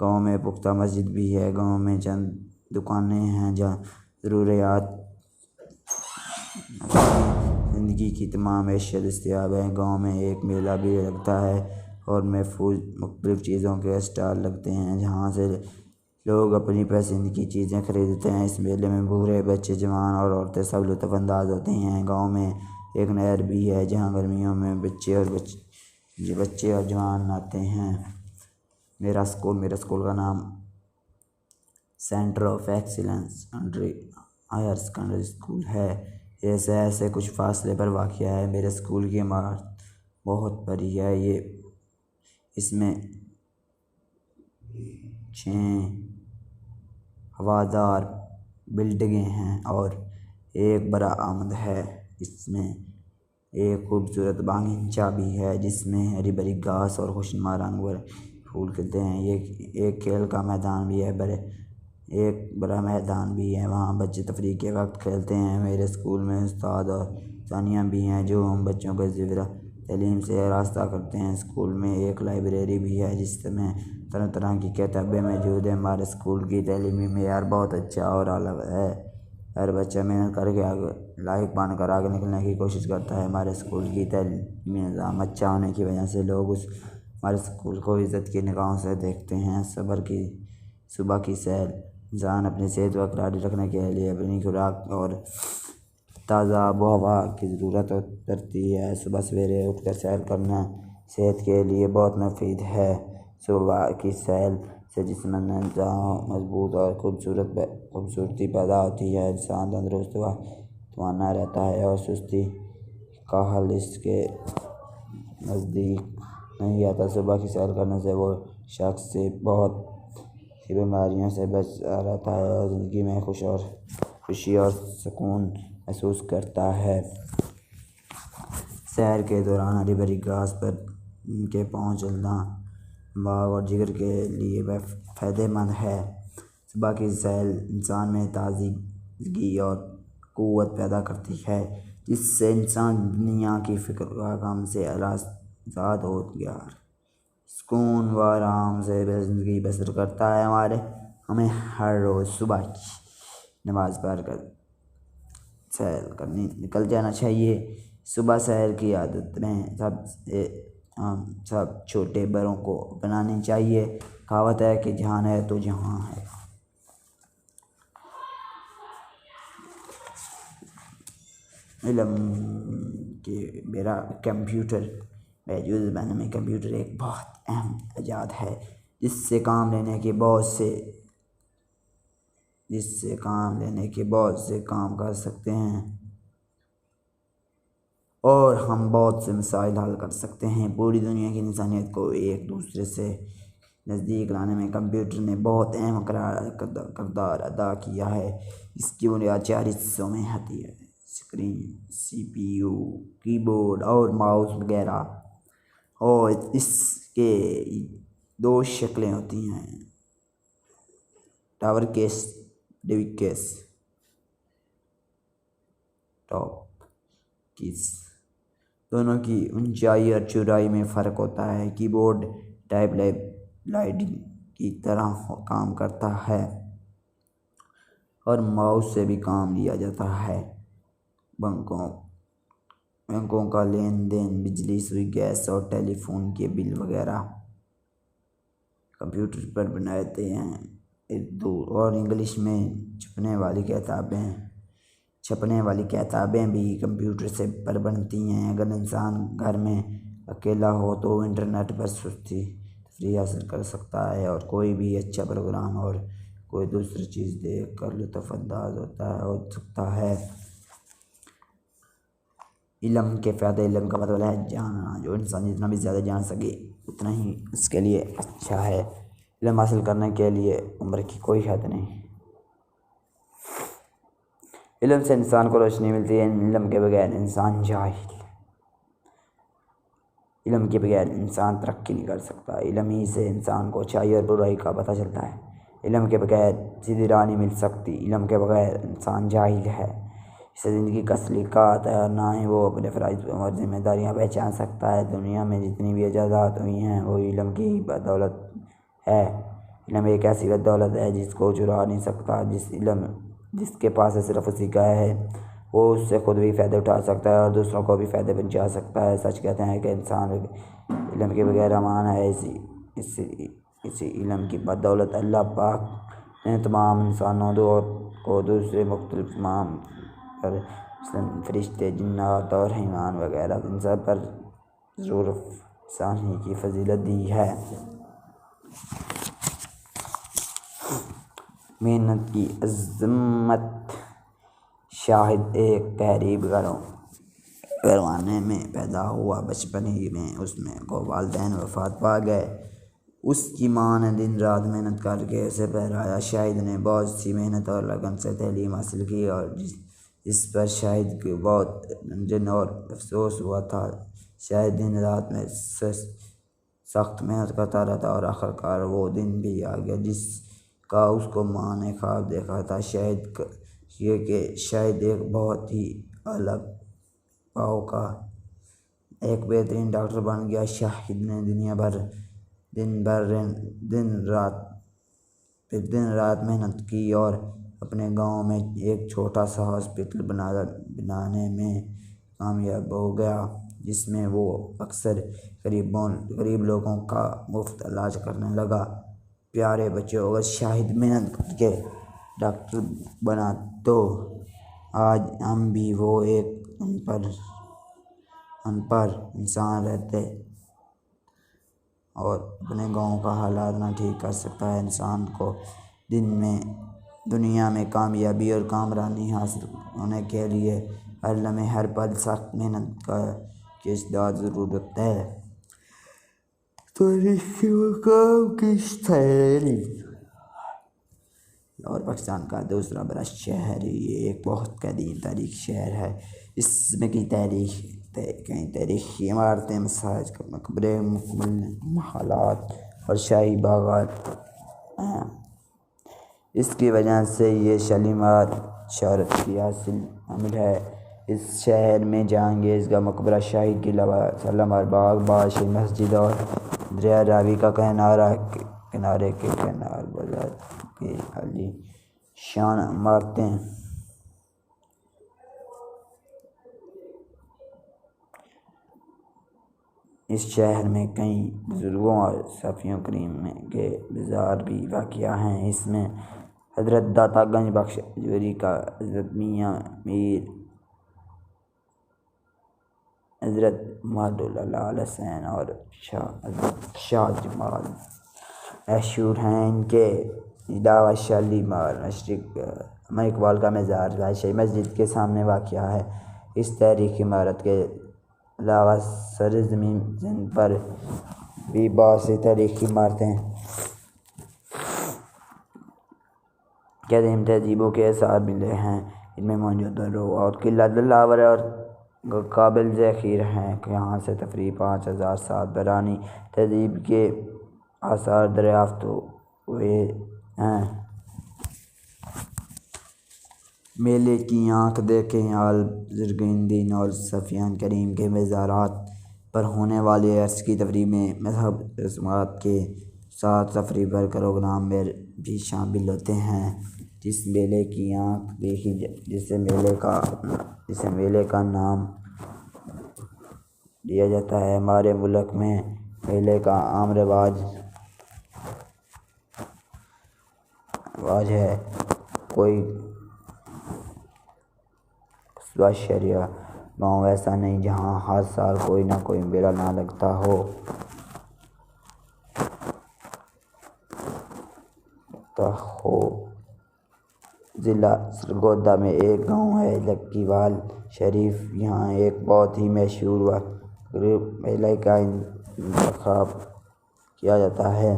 گاؤں میں پختہ مسجد بھی ہے۔ گاؤں میں چند دکانیں ہیں جہاں ضروریات زندگی کی تمام اشیاء دستیاب ہیں۔ گاؤں میں ایک میلہ بھی لگتا ہے اور محفوظ مختلف چیزوں کے اسٹال لگتے ہیں، جہاں سے لوگ اپنی پسند کی چیزیں خریدتے ہیں۔ اس میلے میں بوڑھے، بچے، جوان اور عورتیں سب لطف اندوز ہوتے ہیں۔ گاؤں میں ایک نہر بھی ہے، جہاں گرمیوں میں بچے اور جوان نہاتے ہیں۔ میرا اسکول کا نام centre of excellence higher secondary school ہے۔ یہ شہر سے کچھ فاصلے پر واقع ہے۔ میرے اسکول کی عمارت بہت بڑی ہے۔ اس میں 6 ہوادار بلڈنگیں ہیں اور ایک بڑا عمد ہے۔ اس میں ایک خوبصورت باغیچہ بھی ہے، جس میں ہری بھری گھاس اور خوشنما رنگ برنگے پھول کھلتے ہیں۔ ایک کھیل کا میدان بھی ہے، ایک بڑا میدان بھی ہے، وہاں بچے تفریح کے وقت کھیلتے ہیں۔ میرے اسکول میں استاد اور ثانیہ بھی ہیں، جو ہم بچوں کو زیرِ تعلیم سے آراستہ کرتے ہیں۔ اسکول میں ایک لائبریری بھی ہے، جس میں طرح طرح کی کتابیں موجود ہیں۔ ہمارے اسکول کی تعلیمی معیار بہت اچھا اور اعلیٰ ہے۔ ہر بچہ محنت کر کے لائق بن کر آگے نکلنے کی کوشش کرتا ہے۔ ہمارے اسکول کی تعلیمی نظام اچھا ہونے کی وجہ سے لوگ ہمارے اسکول کو عزت کی نگاہوں سے دیکھتے ہیں۔ صبح کی سیر انسان اپنی صحت برقرار رکھنے کے لیے اپنی خوراک اور تازہ آب و ہوا کی ضرورت کرتی ہے۔ صبح سویرے اٹھ کر سیر کرنا صحت کے لیے بہت مفید ہے۔ صبح کی سیر سے جسمانی نظام مضبوط اور خوبصورتی پیدا ہوتی ہے۔ انسان تندرست و توانا رہتا ہے اور سستی کا حل اس کے نزدیک نہیں آتا۔ صبح کی سیر کرنے سے وہ شخص سے بہت سی بیماریوں سے بچا رہتا ہے اور زندگی میں خوشی اور سکون محسوس کرتا ہے۔ سیر کے دوران ہری بھری گھاس پر ان کے پاؤں چلنا دماغ اور جگر کے لیے فائدہ مند ہے۔ صبح کی سیر انسان میں تازگی اور قوت پیدا کرتی ہے، جس سے انسان دنیا کی فکر و غم سے آزاد ہو کر سکون و آرام سے زندگی بسر کرتا ہے۔ ہمیں ہر روز صبح کی نماز پڑھ کر سیر کرنے نکل جانا چاہیے۔ صبح سیر کی عادت میں سب چھوٹے بڑوں کو اپنانی چاہیے۔ کہاوت ہے کہ جہان ہے تو جہاں ہے۔ علم کے میرا کمپیوٹر موجود زمانے میں کمپیوٹر ایک بہت اہم ایجاد ہے، جس سے کام لینے کے بہت سے کام کر سکتے ہیں اور ہم بہت سے مسائل حل کر سکتے ہیں۔ پوری دنیا کی انسانیت کو ایک دوسرے سے نزدیک لانے میں کمپیوٹر نے بہت اہم کردار ادا کیا ہے۔ اس کی بنیاد 4 حصوں میں ہوتی ہے: اسکرین، CPU، کی بورڈ اور ماؤس وغیرہ، اور اس کے 2 شکلیں ہوتی ہیں: tower case, Davy case. Top case دونوں کی اونچائی اور چوڑائی میں فرق ہوتا ہے۔ کی بورڈ ٹائپ رائٹنگ کی طرح کام کرتا ہے اور ماؤس سے بھی کام لیا جاتا ہے۔ بینکوں کا لین دین، بجلی، سوئی، گیس اور ٹیلی فون کے بل وغیرہ کمپیوٹر پر بناتے ہیں۔ اردو اور انگلش میں چھپنے والی کتابیں بھی کمپیوٹر پر بنتی ہیں۔ اگر انسان گھر میں اکیلا ہو تو وہ انٹرنیٹ پر تفریح حاصل کر سکتا ہے اور کوئی بھی اچھا پروگرام اور کوئی دوسری چیز دیکھ کر لطف اندوز ہو سکتا ہے۔ علم کے فائدے۔ علم کا مطلب ہے جاننا۔ جو انسان جتنا بھی زیادہ جان سکے اتنا ہی اس کے لیے اچھا ہے۔ علم حاصل کرنے کے لیے عمر کی کوئی حد نہیں۔ علم سے انسان کو روشنی ملتی ہے، علم کے بغیر انسان جاہل، علم کے بغیر انسان ترقی نہیں کر سکتا، علم ہی سے انسان کو اچھائی اور برائی کا پتہ چلتا ہے، علم کے بغیر سیدھی راہ نہیں مل سکتی، علم کے بغیر انسان جاہل ہے، اسے زندگی کا سلیقات ہے اور نہ ہی وہ اپنے فرائض اور ذمہ داریاں پہچان سکتا ہے۔ دنیا میں جتنی بھی ایجادات ہوئی ہیں وہ علم کی بدولت ہے۔ علم ایک ایسی بدولت ہے جس کو چرا نہیں سکتا، جس کے پاس ہے صرف اسی کا ہے، وہ اس سے خود بھی فائدہ اٹھا سکتا ہے اور دوسروں کو بھی فائدے پہنچا سکتا ہے۔ سچ کہتے ہیں کہ انسان علم کے بغیر امان ہے۔ اسی علم کی بدولت اللہ پاک نے تمام انسانوں کو دوسرے مختلف مقام پر فرشتے، جنات اور حیوان وغیرہ ان سب پر ضرور ثانی کی فضیلت دی ہے۔ محنت کی عظمت۔ شاہد ایک غریب گھرانے میں پیدا ہوا۔ بچپن ہی میں اس کو والدین وفات پا گئے۔ اس کی ماں نے دن رات محنت کر کے اسے پڑھایا۔ شاہد نے بہت سی محنت اور لگن سے تعلیم حاصل کی اور جس پر شاہد کو بہت غم اور افسوس ہوا تھا۔ شاہد دن رات میں سخت محنت کرتا رہا اور آخرکار وہ دن بھی آ گیا جس کا اس کو ماں نے خواب دیکھا تھا۔ یہ کہ شاہد ایک بہت ہی اعلیٰ پاؤ کا ایک بہترین ڈاکٹر بن گیا۔ شاہد نے دن رات محنت کی اور اپنے گاؤں میں ایک چھوٹا سا ہاسپٹل بنانے میں کامیاب ہو گیا، جس میں وہ اکثر غریب لوگوں کا مفت علاج کرنے لگا۔ پیارے بچوں، اگر شاہد محنت کر کے ڈاکٹر بنا تو آج ہم بھی وہ ایک ان پڑھ انسان رہتے اور اپنے گاؤں کا حالات نہ ٹھیک کر سکتا ہے۔ انسان کو دنیا میں کامیابی اور کامرانی حاصل ہونے کے لیے ہر لمحے ہر پل سخت محنت کی اشدید ضرورت ہے۔ تاریخی مقام کی تحریک۔ لاہور پاکستان کا دوسرا بڑا شہر، یہ ایک بہت قدیم تاریخی شہر ہے۔ اس میں کئی تاریخی عمارتیں، مساجد، مقبرے، محلات اور شاہی باغات ہیں۔ اس کی وجہ سے یہ شالیمار شہرت کی حامل ہے۔ اس شہر میں جہانگیر کا مقبرہ، شاہی قلعہ، شالیمار باغ، بادشاہی مسجد اور دریا راوی کا کنارے کے کنار بازار کی عالی شان عمارتیں۔ اس شہر میں کئی بزرگوں اور صوفیوں کریم کے مزار بھی واقع ہیں۔ اس میں حضرت داتا گنج بخش اجویری کا، حضرت میاں میر، حضرت محمد حسین اور حضرت شاہ جمال مشہور ہیں۔ ان کے علاوہ شالیمار مشرق علامہ اقبال کا مزار بادشاہی مسجد کے سامنے واقع ہے۔ اس تاریخی عمارت کے علاوہ سرزمین سندھ پر بھی بہت سی تاریخی عمارتیں قدیم تہذیبوں کے آثار ملے ہیں۔ ان میں موہنجودڑو اور قلعہ دلاور اور قابل ذخیر ہیں۔ یہاں سے تقریباً 5000 سال پرانی تہذیب کے آثار دریافت ہوئے ہیں۔ میلے کی آنکھ دیکھیں۔ اعلیٰ بزرگان دین اور صوفیان کریم کے مزارات پر ہونے والی عرس کی تقریب میں مذہبی رسومات کے ساتھ تفریح بھر پروگرام بھی شامل ہوتے ہیں۔ جسے میلے کا نام دیا جاتا ہے۔ ہمارے ملک میں میلے کا عام رواج ہے۔ کوئی قصبہ، شہر یا گاؤں ایسا نہیں جہاں ہر سال کوئی نہ کوئی میلہ نہ لگتا ہو۔ ضلع سرگودا میں ایک گاؤں ہے لکی وال شریف۔ یہاں ایک بہت ہی مشہور و غریب میلے کا انعقاد کیا جاتا ہے،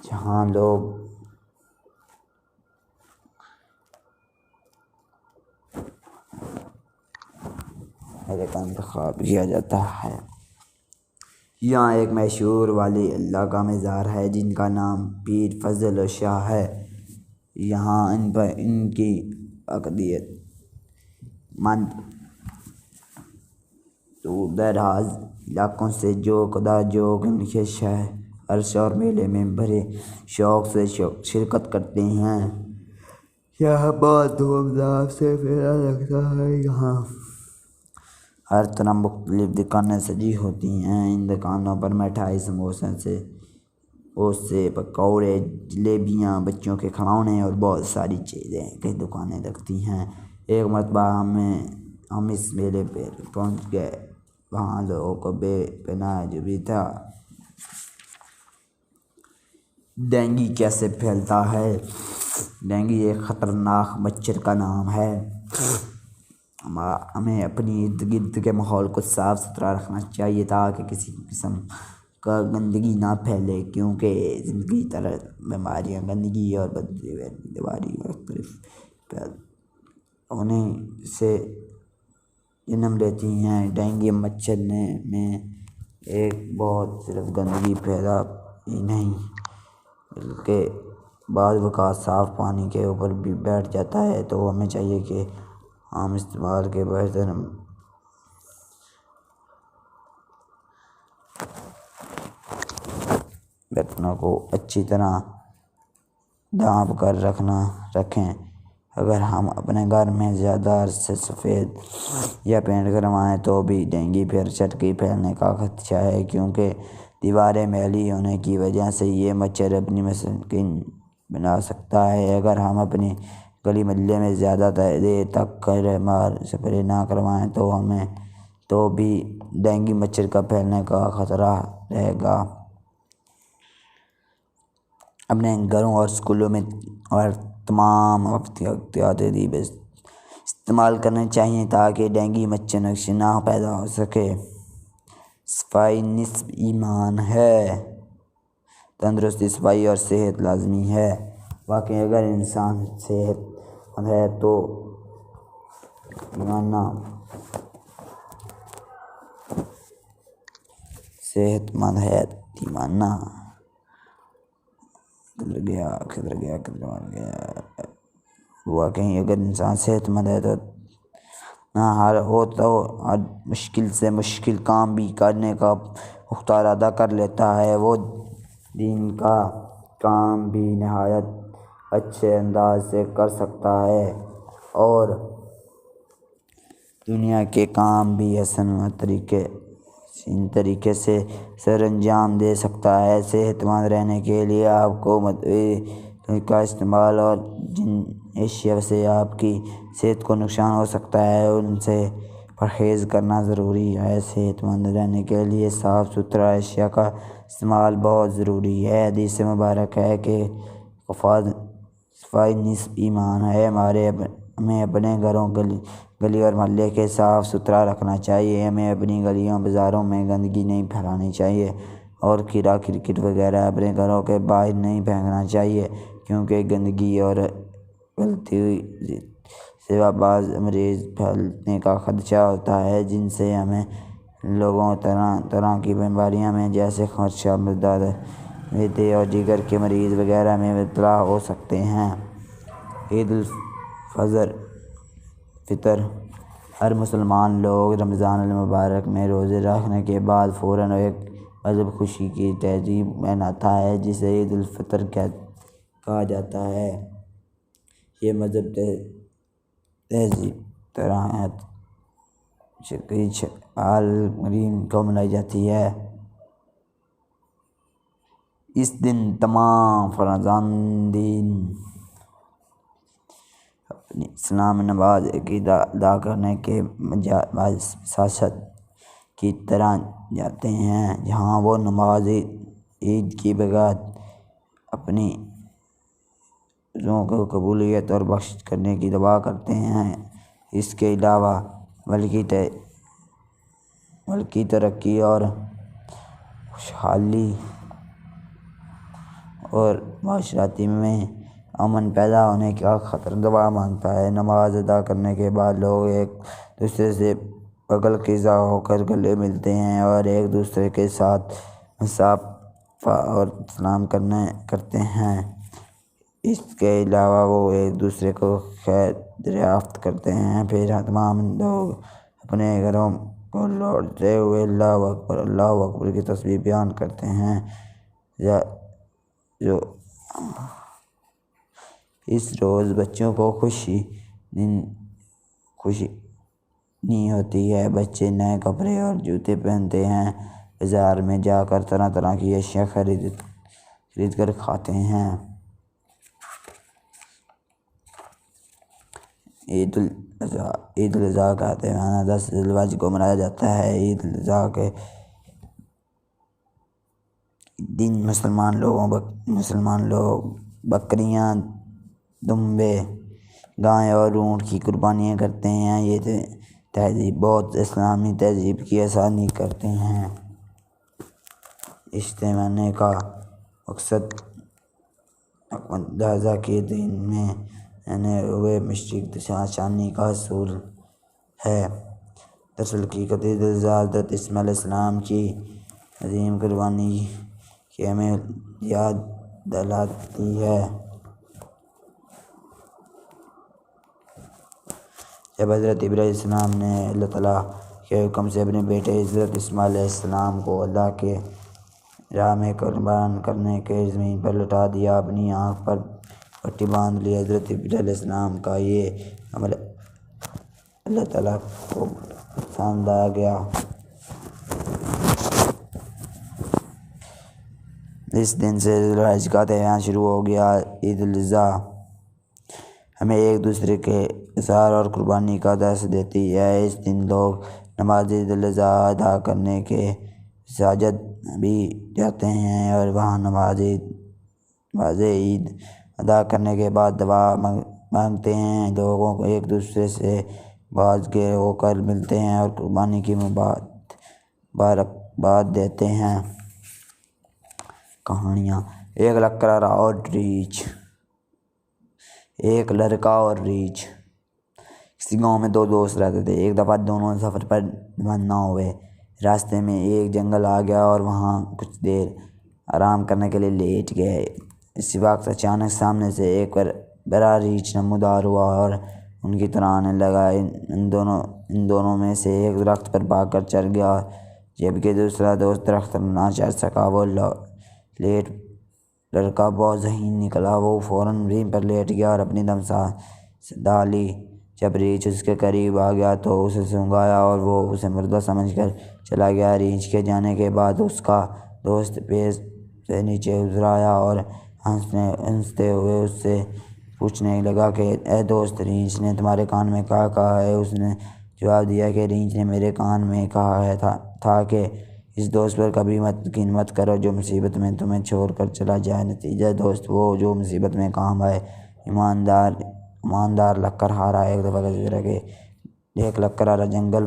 جہاں لوگ میلے کا انتخاب کیا جاتا ہے۔ یہاں ایک مشہور ولی اللہ کا مزار ہے جن کا نام پیر فضل شاہ ہے۔ یہاں ان کی عقیدت مند دور دراز علاقوں سے جو خدا جوگ ان کے عرش اور میلے میں بڑے شوق سے شرکت کرتے ہیں۔ یہاں بہت دھوم دھام سے میلہ لگتا ہے۔ یہاں ہر طرح مختلف دکانیں سجی ہوتی ہیں۔ ان دکانوں پر مٹھائی، سموسے، پکوڑے، جلیبیاں، بچوں کے کھلونے اور بہت ساری چیزیں کی دکانیں لگتی ہیں۔ ایک مرتبہ ہم اس میلے پہ پہنچ گئے۔ وہاں لوگوں کو بے پناہ بھی تھا۔ ڈینگی کیسے پھیلتا ہے؟ ڈینگی ایک خطرناک مچھر کا نام ہے۔ ہمیں اپنی ارد گرد کے ماحول کو صاف ستھرا رکھنا چاہیے تاکہ کسی قسم کا گندگی نہ پھیلے، کیونکہ زندگی طرح بیماریاں گندگی اور بدبوداری مختلف انہیں سے جنم لیتی ہیں۔ ڈینگی مچھر میں ایک بہت صرف گندگی پیدا ہی نہیں بلکہ بعض اوقات صاف پانی کے اوپر بھی بیٹھ جاتا ہے، تو ہمیں چاہیے کہ ہم استعمال کے برتنوں کو اچھی طرح ڈھانپ کر رکھیں۔ اگر ہم اپنے گھر میں زیادہ عرصے سفید یا پینٹ کروائیں تو بھی ڈینگی چٹکی پھیلنے کا خدشہ ہے، کیونکہ دیواریں میلی ہونے کی وجہ سے یہ مچھر اپنی مسکن بنا سکتا ہے۔ اگر ہم اپنی گلی محلے میں زیادہ دیر تک سپرے نہ کروائیں تو بھی ڈینگی مچھر کا پھیلنے کا خطرہ رہے گا۔ اپنے گھروں اور اسکولوں میں اور تمام احتیاطی استعمال کرنے چاہیے تاکہ ڈینگی مچھر نہ پیدا ہو سکے۔ صفائی نصف ایمان ہے۔ تندرستی، صفائی اور صحت لازمی ہے۔ واقعی اگر انسان صحت مند ہے تو ہر مشکل سے مشکل کام بھی کرنے کا پختہ ارادہ کر لیتا ہے۔ وہ دین کا کام بھی نہایت اچھے انداز سے کر سکتا ہے اور دنیا کے کام بھی حسن طریقے سے سر انجام دے سکتا ہے۔ صحت مند رہنے کے لیے آپ کو مدعو کا استعمال اور جن اشیاء سے آپ کی صحت کو نقصان ہو سکتا ہے ان سے پرہیز کرنا ضروری ہے۔ صحت مند رہنے کے لیے صاف ستھرا اشیاء کا استعمال بہت ضروری ہے۔ حدیث مبارک ہے کہ صفائی نصف ایمان ہے۔ ہمیں اپنے گھروں، گلی اور محلے کے صاف ستھرا رکھنا چاہیے۔ ہمیں اپنی گلیوں بازاروں میں گندگی نہیں پھیلانی چاہیے اور کیڑا کرکٹ وغیرہ اپنے گھروں کے باہر نہیں پھینکنا چاہیے، کیونکہ گندگی اور غلطی سے بعض امراض پھیلنے کا خدشہ ہوتا ہے جن سے ہمیں لوگوں طرح طرح کی بیماریاں میں جیسے خارشہ، معدے اور جگر کے مریض وغیرہ میں مبتلا ہو سکتے ہیں۔ عید الفطر ہر مسلمان لوگ رمضان المبارک میں روزے رکھنے کے بعد فوراً ایک مذہب خوشی کی تہذیب مناتا ہے جسے عید الفطر کہا جاتا ہے۔ یہ مذہب تہذیب تراہت عالمگیر کو منائی جاتی ہے۔ اس دن تمام فرزندین اپنی اسلامی نماز عقیدہ ادا کرنے کے مساجد کی طرف جاتے ہیں، جہاں وہ نماز عید کے بعد اپنی روزوں کو قبولیت اور بخشش کرنے کی دعا کرتے ہیں۔ اس کے علاوہ ملکی ترقی اور خوشحالی اور معاشرتی میں امن پیدا ہونے کا خاطر دعا مانگتا ہے۔ نماز ادا کرنے کے بعد لوگ ایک دوسرے سے بغل قضا ہو کر گلے ملتے ہیں اور ایک دوسرے کے ساتھ مصافحہ اور سلام کرتے ہیں۔ اس کے علاوہ وہ ایک دوسرے کو خیر دریافت کرتے ہیں۔ پھر تمام لوگ اپنے گھروں کو لوٹتے ہوئے اللہ اکبر کی تسبیح بیان کرتے ہیں۔ جو اس روز بچوں کو خوشی نہیں ہوتی ہے۔ بچے نئے کپڑے اور جوتے پہنتے ہیں، بازار میں جا کر طرح طرح کی اشیاء خرید کر کھاتے ہیں۔ عید الاضحیٰ کا تہوار 10 ذی الحجہ کو منایا جاتا ہے۔ عید الاضحیٰ کے دن مسلمان لوگ بکریاں، دمبے، گائے اور اونٹ کی قربانیاں کرتے ہیں۔ یہ تہذیب بہت اسلامی تہذیب کی عکاسی کرتے ہیں۔ اس تہوار کا مقصد اضحیٰ کے دن میں رہنے ہوئے مشرک چاندنی کا حصول ہے۔ درحقیقت عید الاضحیٰ حضرت اسماعیل علیہ السلام کی عظیم قربانی کی ہمیں یاد دلاتی ہے۔ جب حضرت ابراہیم علیہ السلام نے اللہ تعالیٰ کے حکم سے اپنے بیٹے حضرت اسماعیل علیہ السلام کو اللہ کے راہ میں قربان کرنے کے زمین پر لٹا دیا، اپنی آنکھ پر پٹی باندھ لی۔ حضرت ابراہیم علیہ السلام کا یہ عمل اللہ تعالیٰ کو پسند آ گیا۔ اس دن سے ذی الحجہ کا تہوار شروع ہو گیا۔ عید الاضحیٰ ہمیں ایک دوسرے کے اظہار اور قربانی کا درس دیتی ہے۔ اس دن لوگ نماز عید الاضحیٰ ادا کرنے کے مساجد بھی جاتے ہیں اور وہاں نماز عید ادا کرنے کے بعد دعا مانگتے ہیں۔ لوگوں کو ایک دوسرے سے باز گیر ہو کر ملتے ہیں اور قربانی کی مبارکباد دیتے ہیں۔ کہانیاں۔ ایک لڑکا اور ریچھ۔ کسی گاؤں میں 2 دوست رہتے تھے۔ ایک دفعہ دونوں سفر پر روانہ ہوئے۔ راستے میں ایک جنگل آ گیا اور وہاں کچھ دیر آرام کرنے کے لیے لیٹ گئے۔ اسی وقت اچانک سامنے سے ایک بڑا ریچھ نمودار ہوا اور ان کی طرح آنے لگا۔ ان دونوں میں سے ایک درخت پر بھاگ کر چڑھ گیا، جبکہ دوسرا دوست درخت پر نہ چڑھ سکا۔ وہ لڑکا بہت ذہین نکلا۔ وہ فوراً زمین پر لیٹ گیا اور اپنی دم سانس ڈالی۔ جب ریچھ اس کے قریب آ گیا تو اسے سونگھایا اور وہ اسے مردہ سمجھ کر چلا گیا۔ ریچھ کے جانے کے بعد اس کا دوست پیڑ سے نیچے اتر آیا اور ہنستے ہوئے اس سے پوچھنے لگا کہ اے دوست، ریچھ نے تمہارے کان میں کیا کہا ہے؟ اس نے جواب دیا کہ ریچھ نے میرے کان میں کہا تھا کہ اس دوست پر کبھی یقین مت کرو جو مصیبت میں تمہیں چھوڑ کر چلا جائے۔ نتیجہ دوست وہ جو مصیبت میں کام آئے۔ ایماندار لکڑہارا۔ ایک دفعہ کا ذکر ہے کہ ایک لکڑہارا جنگل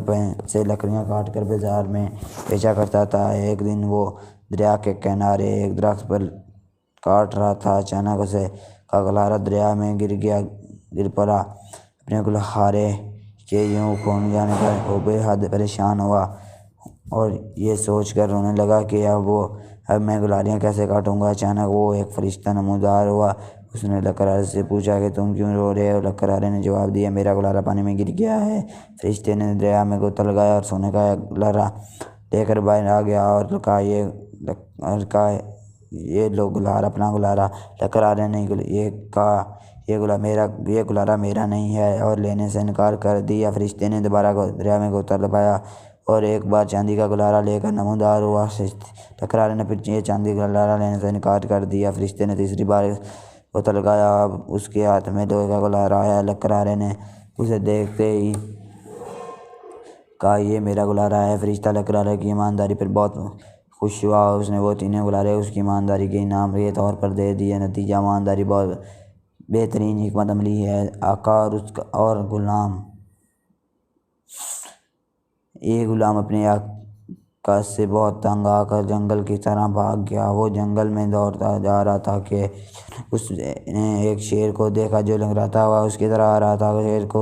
سے لکڑیاں کاٹ کر بازار میں بیچا کرتا تھا۔ ایک دن وہ دریا کے کنارے ایک درخت پر کاٹ رہا تھا۔ اچانک اسے کا گلہارا دریا میں گر پڑا۔ اپنے گلہارے کے یوں کھو جانے پر وہ بے حد پریشان ہوا اور یہ سوچ کر رونے لگا کہ اب میں گلہاریاں کیسے کاٹوں گا۔ اچانک وہ ایک فرشتہ نمودار ہوا۔ اس نے لکڑہارے سے پوچھا کہ تم کیوں رو رہے ہو؟ لکڑہارے نے جواب دیا، میرا گلہارا پانی میں گر گیا ہے۔ فرشتے نے دریا میں غوطہ لگایا اور سونے کا گلہارا لے کر باہر آ گیا اور کہا یہ لو اپنا گلہارا۔ لکڑہارے نے کہا یہ گلہارا میرا نہیں ہے اور لینے سے انکار کر دیا۔ فرشتے نے دوبارہ دریا میں غوطہ لگایا اور ایک بار چاندی کا گلہارا لے کر نمودار ہوا۔ لکڑہارے نے پھر یہ چاندی کا گلہارا لینے سے انکار کر دیا۔ فرشتے نے تیسری بار غوطہ لگایا۔ اب اس کے ہاتھ میں لوہے کا گلہارا آیا۔ لکڑہارے نے اسے دیکھتے ہی کہا یہ میرا گلہارا ہے۔ فرشتہ لکڑہارے کی ایمانداری پر بہت خوش ہوا اور اس نے وہ تینوں گلہارے اس کی ایمانداری کے انعام کے طور پر دے دیے۔ نتیجہ ایمانداری بہت بہترین حکمت عملی ہے۔ آقا اور غلام۔ ایک غلام اپنے آقا سے بہت تنگ آ کر جنگل کی طرح بھاگ گیا۔ وہ جنگل میں دوڑتا جا رہا تھا کہ اس نے ایک شیر کو دیکھا جو لنگڑاتا ہوا اس کی طرح آ رہا تھا۔ شیر کو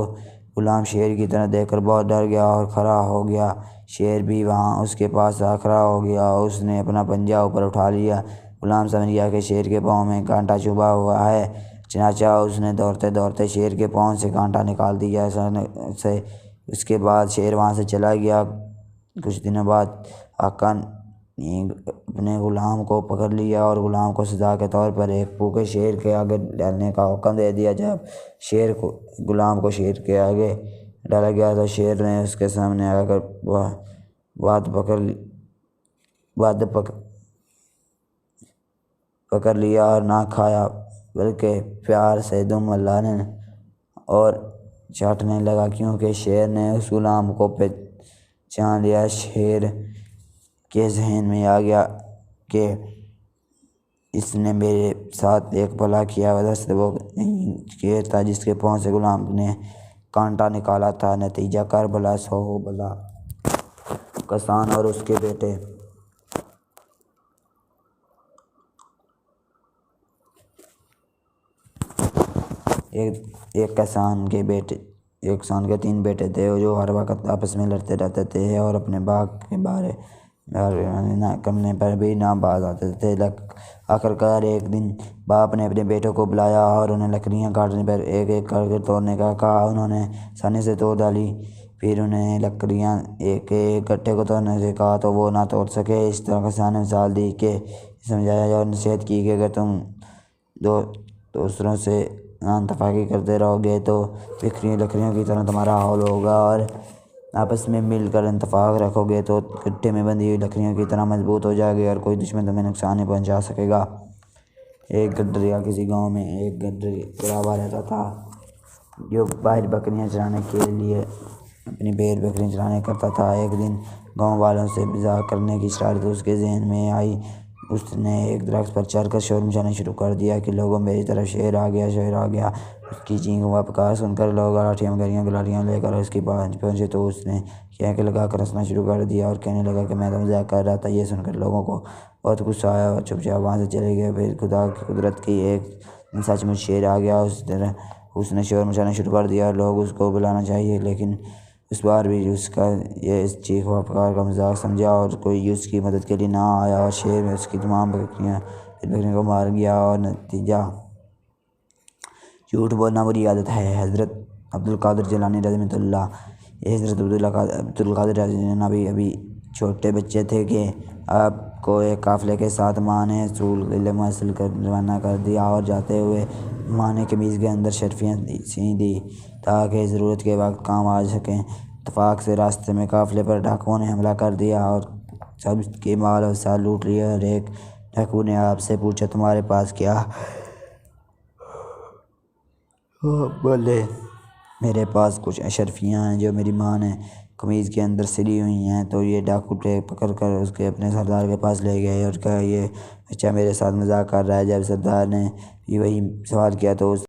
غلام شیر کی طرف دیکھ کر بہت ڈر گیا اور کھڑا ہو گیا۔ شیر بھی وہاں اس کے پاس کھڑا ہو گیا اور اس نے اپنا پنجہ اوپر اٹھا لیا۔ غلام سمجھ گیا کہ شیر کے پاؤں میں کانٹا چبھا ہوا ہے، چنانچہ اس نے دوڑتے دوڑتے شیر کے پاؤں سے کانٹا نکال دیا۔ اس کے بعد شیر وہاں سے چلا گیا۔ کچھ دنوں بعد آقا نے اپنے غلام کو پکڑ لیا اور غلام کو سزا کے طور پر ایک بھوکے شیر کے آگے ڈالنے کا حکم دے دیا۔ جب غلام کو شیر کے آگے ڈالا گیا تو شیر نے اس کے سامنے آ کر پکڑ لیا اور نہ کھایا بلکہ پیار سے دم لانے اور چاٹنے لگا، کیونکہ شیر نے اس غلام کو پہچان لیا۔ شیر کے ذہن میں آ گیا کہ اس نے میرے ساتھ ایک بھلا کیا، دراصل وہ شیر تھا جس کے پاؤں سے غلام نے کانٹا نکالا تھا۔ نتیجہ کربلا 100 بلا کسان اور اس کے بیٹے۔ ایک کسان کے 3 بیٹے تھے جو ہر وقت آپس میں لڑتے رہتے تھے اور اپنے باغ کے بارے کرنے پر بھی نہ باز آتے تھے۔ آخرکار ایک دن باپ نے اپنے بیٹوں کو بلایا اور انہیں لکڑیاں کاٹنے پر ایک ایک کر کے توڑنے کا کہا۔ انہوں نے آسانی سے توڑ ڈالی۔ پھر انہیں لکڑیاں ایک ایک گٹھے کو توڑنے سے کہا تو وہ نہ توڑ سکے۔ اس طرح کسان نے مثال دی کہ سمجھایا اور نصیحت کی کہ اگر تم دوسروں سے نااتفاقی کرتے رہو گے تو بکھری لکڑیوں کی طرح تمہارا حال ہوگا، اور آپس میں مل کر اتفاق رکھو گے تو گٹھے میں بندھی ہوئی لکڑیوں کی طرح مضبوط ہو جائے گی اور کوئی دشمن تمہیں نقصان نہیں پہنچا سکے گا۔ ایک گڈریا کسی گاؤں میں ایک گڈریا رہتا تھا جو باہر بکریاں چرانے کے لیے اپنی بھیڑ بکریاں چرانے کرتا تھا۔ ایک دن گاؤں والوں سے مذاق کرنے کی شرارت اس کے ذہن میں آئی۔ اس نے ایک درخت پر چڑھ کر شور مچانا شروع کر دیا کہ لوگوں میری طرف شیر آ گیا، شیر آ گیا۔ اس کی چیخ و پکار سن کر لوگ لاٹھیاں گلاٹیاں لے کر اس کے پاس پہنچے تو اس نے کینکے لگا کر ہنسنا شروع کر دیا اور کہنے لگا کہ میں تو مذاق کر رہا تھا۔ یہ سن کر لوگوں کو بہت غصہ آیا اور چپ چاپ وہاں سے چلے گئے۔ پھر خدا کی قدرت کی ایک دن سچ مچ شیر آ گیا۔ اس نے شور مچانا شروع کر دیا اور لوگ اس کو بلانا چاہیے، لیکن اس بار بھی اس کا یہ چیخ و پکار کا مذاق سمجھا اور کوئی اس کی مدد کے لیے نہ آیا، اور شیر میں اس کی تمام بکریوں کو مار گیا۔ اور نتیجہ جھوٹ بولنا بری عادت ہے۔ حضرت عبدالقادر جیلانی رحمۃ اللہ۔ حضرت عبدالقادر جیلانی ابھی چھوٹے بچے تھے کہ آپ کو ایک قافلے کے ساتھ ماں نے علم حاصل کر روانہ کر دیا، اور جاتے ہوئے ماں نے قمیض کے اندر شرفیاں سی دیں تاکہ ضرورت کے وقت کام آ سکیں۔ اتفاق سے راستے میں قافلے پر ڈاکوؤں نے حملہ کر دیا اور سب کے مال و وسائل لوٹ لیے۔ اور ایک ڈاکو نے آپ سے پوچھا تمہارے پاس کیا؟ بولے میرے پاس کچھ اشرفیاں ہیں جو میری ماں نے قمیض کے اندر سلی ہوئی ہیں۔ تو یہ ڈاکو پکڑ کر اس کے اپنے سردار کے پاس لے گئے اور کہا یہ بچہ میرے ساتھ مذاق کر رہا ہے۔ جب سردار نے بھی وہی سوال کیا تو اس